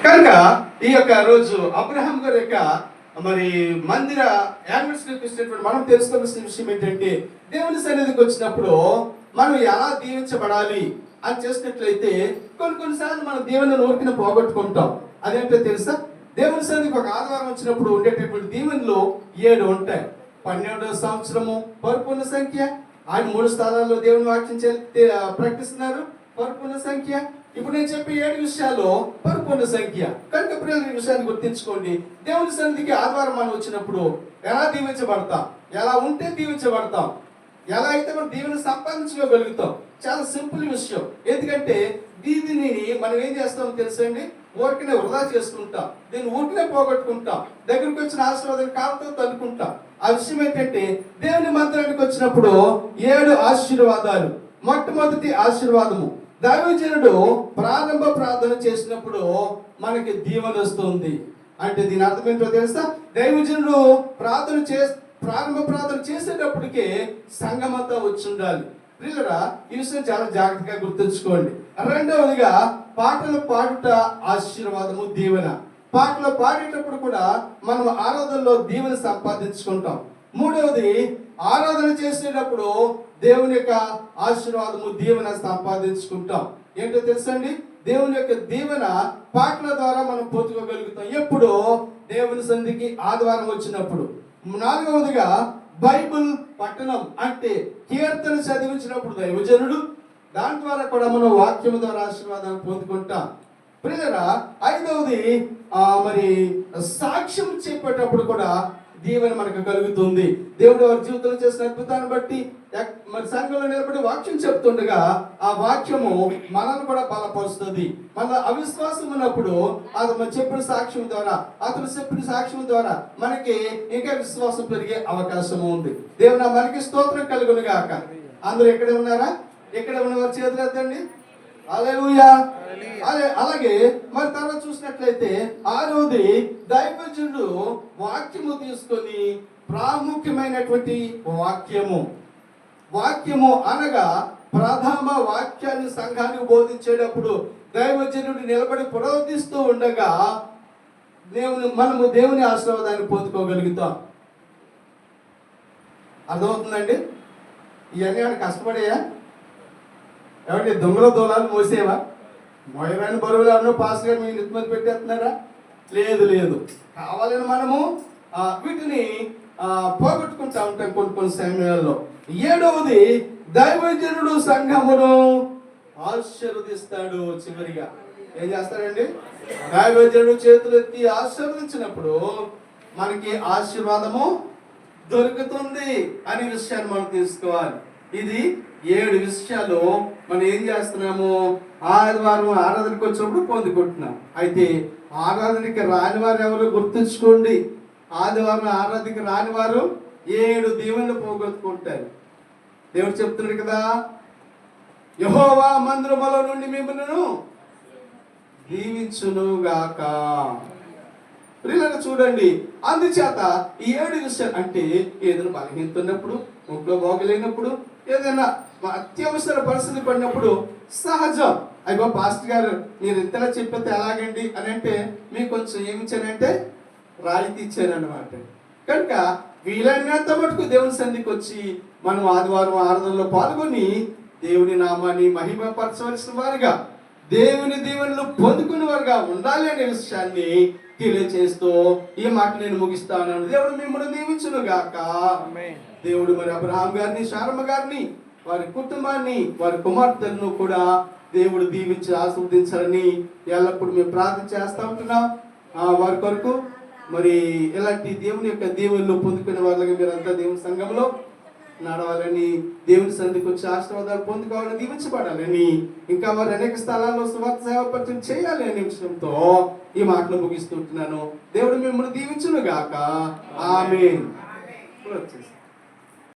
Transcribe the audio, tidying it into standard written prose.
కనుక ఈ యొక్క రోజు అబ్రహాం గారి యొక్క మరి మందిర యానివర్సరీకి వచ్చినటువంటి మనం తెలుసుకోవాల్సిన విషయం ఏంటంటే, దేవుని సన్నిధికి వచ్చినప్పుడు మనం ఎలా దీవించబడాలి అని చేసినట్లయితే కొన్నిసార్లు మనం దేవుని నోటిని పోగొట్టుకుంటాం. అదేంటో తెలుసా? దేవుని సన్నిధికి ఒక ఆదివారం వచ్చినప్పుడు ఉండేటటువంటి దీవెనలు 7 ఉంటాయి. 12వ సంవత్సరము పరిపూర్ణ సంఖ్య. ఆయన 3 స్థానాల్లో దేవుని వాక్యం ప్రకటిస్తున్నారు, పరిపూర్ణ సంఖ్య. ఇప్పుడు నేను చెప్పే 7 విషయాలు పరిపూర్ణ సంఖ్య. కనుక ప్రియులు, ఈ విషయాన్ని గుర్తించుకోండి. దేవుని సన్నిధికి ఆదివారం మనం వచ్చినప్పుడు ఎలా దీవించబడతాం, ఎలా ఉంటే దీవించబడతాం, ఎలా అయితే మనం దీవెన సంపాదించుకోగలుగుతాం. చాలా సింపుల్ విషయం. ఎందుకంటే దీనిని మనం ఏం చేస్తామో తెలుసండి, ఊరికనే వృధా చేసుకుంటాం, దీన్ని ఊరికనే పోగొట్టుకుంటాం, దగ్గరికి వచ్చిన ఆశీర్వాదం కాలుతో తన్నుకుంటాం. ఆ విషయం ఏంటంటే, దేవుని మందిరానికి వచ్చినప్పుడు 7 ఆశీర్వాదాలు. మొట్టమొదటి ఆశీర్వాదము, దైవజనుడు ప్రారంభ ప్రార్థన చేసినప్పుడు మనకి దీవెన వస్తుంది. అంటే దీని అర్థం ఏంటో తెలుసా? దైవజనుడు ప్రారంభ ప్రార్థన చేసేటప్పటికే సంఘమంతా వచ్చి ఉండాలి. ప్రియులరా, ఈ విషయం చాలా జాగ్రత్తగా గుర్తుంచుకోండి. రెండవదిగా, పాటలు పాడుట ఆశీర్వాదము, దీవెన. పాటలు పాడేటప్పుడు కూడా మనం ఆరాధనలో దీవెన సంపాదించుకుంటాం. మూడవది, ఆరాధన చేసేటప్పుడు దేవుని యొక్క ఆశీర్వాదము, దీవెన సంపాదించుకుంటాం. ఏంటో తెలుసండి? దేవుని యొక్క దీవెన పాటల ద్వారా మనం పొందుకోగలుగుతాం. ఎప్పుడు? దేవుని సన్నిధికి ఆదివారం వచ్చినప్పుడు. నాలుగవదిగా, బైబిల్ పఠనం, అంటే కీర్తన చదివించినప్పుడు దైవజనుడు, దాని ద్వారా కూడా మనం వాక్యం ద్వారా ఆశీర్వాదాన్ని పొందుకుంటాం. ప్రియులరా, ఐదవది, మరి సాక్ష్యం చెప్పేటప్పుడు కూడా దీవెన మనకు కలుగుతుంది. దేవుడు వారి జీవితంలో చేసిన అద్భుతాన్ని బట్టి మరి సంఘంలో నిలబడి వాక్యం చెప్తుండగా ఆ వాక్యము మనల్ని కూడా బలపరుస్తుంది. మన అవిశ్వాసం ఉన్నప్పుడు అతను చెప్పిన సాక్ష్యం ద్వారా, అతను చెప్పిన సాక్ష్యం ద్వారా మనకి ఇంకా విశ్వాసం పెరిగే అవకాశం ఉంది. దేవుడు మనకి స్తోత్రం కలుగును గాక. అందరూ ఎక్కడ ఉన్నారా? ఎక్కడ ఉన్నవారు చేతులు ఎత్తండి. హల్లెలూయా. అలాగే మరి తర్వాత చూసినట్లయితే 6వది, దైవజనుడు వాక్యము తీసుకొని, ప్రాముఖ్యమైనటువంటి వాక్యము అనగా ప్రథమ వాక్యాన్ని సంఘానికి బోధించేటప్పుడు దైవజనుడు నిలబడి ప్రవర్తిస్తూ ఉండగా మనము దేవుని ఆశీర్వాదాన్ని పొందుకోగలుగుతాం. అర్థమవుతుందండి? ఇవన్నీ కష్టపడేయా? ఏమంటే దొంగల దూలాలు మోసేవా? మొయరాని బరువులు అన్న పాస్ గారు మీ నిత్మతి పెట్టేస్తున్నారా? లేదు. కావాలని మనము వీటిని పోగొట్టుకుంటా ఉంటాం కొన్ని సమయాల్లో. 7వది, దైవజనుడు సంఘమును ఆశీర్వదిస్తాడు. చివరిగా ఏం చేస్తాడండి? దైవజనుడు చేతులు ఎత్తి ఆశీర్వదించినప్పుడు మనకి ఆశీర్వాదము దొరుకుతుంది అనే విషయాన్ని మనం తీసుకోవాలి. ఇది 7 విషయాలు మనం ఏం చేస్తున్నాము? ఆదివారం ఆరాధనకు వచ్చినప్పుడు పొందుకుంటున్నాం. అయితే ఆరాధనకి రాని వారు ఎవరు గుర్తుంచుకోండి. ఆదివారం ఆరాధనకి రాని వారు 7 దీవెనలు పోగొట్టుకుంటారు. దేవుడు చెప్తున్నాడు కదా, యెహోవా మందిరములో నుండి మిమ్మల్ని దీవించును గాక. ప్రియులను చూడండి, అందుచేత ఈ 7 విషయాలు, అంటే ఏదైనా బలహీనత ఉన్నప్పుడు, ముగ్గులో బాగలేనప్పుడు, ఏదైనా అత్యవసర పరిస్థితి పడినప్పుడు సహజం. అయ్యో పాస్టర్ గారు మీరు ఇంతలా చెప్పితే ఎలాగండి అని అంటే మీకు కొంచెం ఏమిచ్చానంటే రాయితీ ఇచ్చానన్నమాట. కనుక వీలైనంత మటుకు దేవుని సన్నిధికి వచ్చి మనం ఆదివారం ఆరాధనలో పాల్గొని దేవుని నామాన్ని మహిమపరచవలసిన వారుగా, దేవుని దీవెనలు పొందుకునే వారుగా ఉండాలి అనే విషయాన్ని తెలియజేస్తూ ఈ మాట నేను ముగిస్తాను. దేవుడు మిమ్మల్ని దీవించును గాక. దేవుడు మరి అబ్రహాం గారిని, శారమ్మ గారిని, వారి కుటుంబాన్ని, వారి కుమార్తెలను కూడా దేవుడు దీవించి ఆశీర్వదించాలని ఎల్లప్పుడు మేము ప్రార్థన చేస్తూ ఉంటున్నాం. వారి కొరకు మరి ఇలాంటి దేవుని యొక్క దీవెనలు పొందుకునే వాళ్ళగా మీరంతా దేవుని సంఘంలో నడవాలని, దేవుని సన్నిధికి వచ్చి ఆశీర్వాదాలు పొందుకోవాలని, దీవించబడాలని, ఇంకా మరి అనేక స్థలాల్లో సువార్త సేవ పరిచయం చేయాలి అనే విషయంతో ఈ మాటలు ముగిస్తుంటున్నాను. దేవుడు మిమ్మల్ని దీవించును గాక. ఆమేన్.